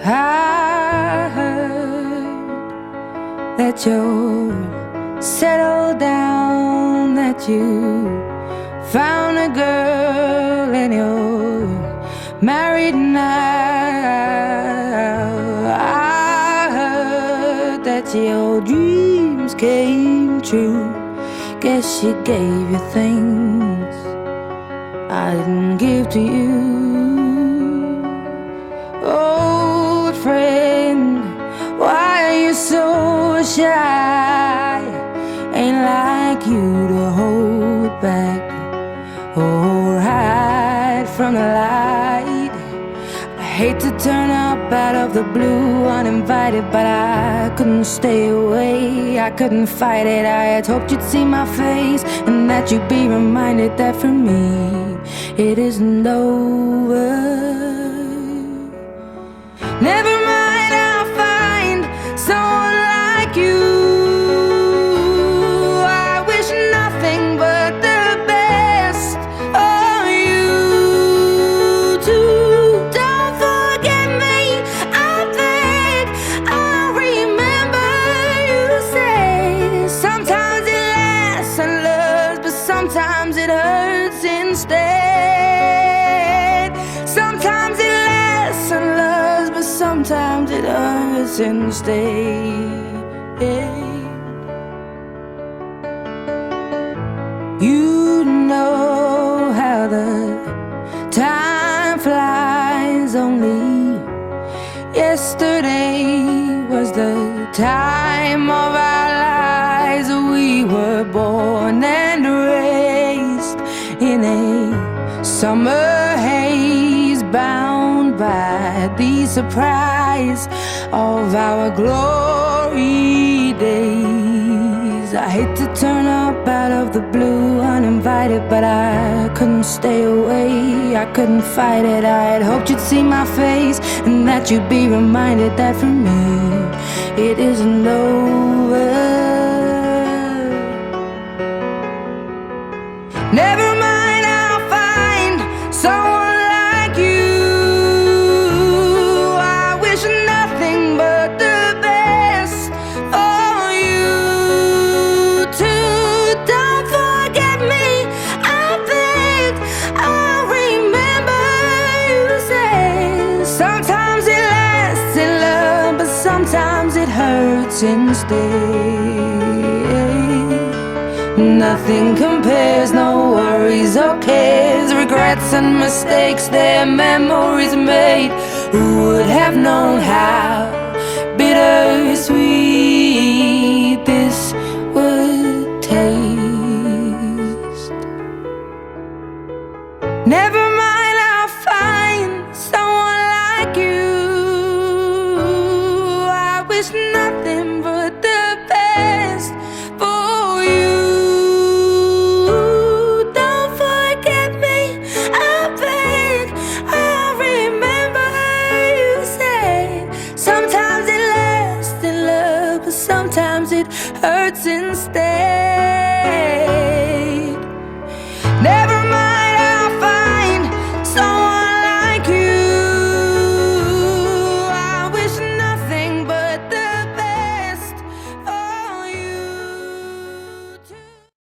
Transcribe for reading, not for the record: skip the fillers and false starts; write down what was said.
I heard that you're settled down, that you found a girl and you're married now. I heard that your dreams came true. Guess she gave you things I didn't give to you. Old friend, why are you so shy? Ain't like you to hold back or hide from the light. I hate to turn up out of the blue uninvited, but I couldn't stay away, I couldn't fight it. I had hoped you'd see my face and that you'd be reminded that for me it isn't over. Never mind, I'll find someone like you. I wish nothing but the best of you too. Don't forget me, I beg. I remember you say sometimes it lasts and loves, but sometimes it hurts instead. Sometimes it lasts and loves, but sometimes it hurts instead. You know how the time flies. Only yesterday was the time of our lives. We were born and raised in a summer haze, bound by the surprise of our glory days. I hate to turn up out of the blue uninvited, but I couldn't stay away, I couldn't fight it. I had hoped you'd see my face and that you'd be reminded that for me it isn't over. Never mind, I'll find someone like you. I wish nothing but the best for you too. Don't forget me, I beg. I remember you say sometimes it lasts in love, but sometimes it hurts instead. Nothing compares, no worries or cares, regrets and mistakes, their memories made. Who would have known how bittersweet this would taste? Never mind, I'll find someone like you. I wish nothing but the best for you. Sometimes it lasts in love, but sometimes it hurts instead.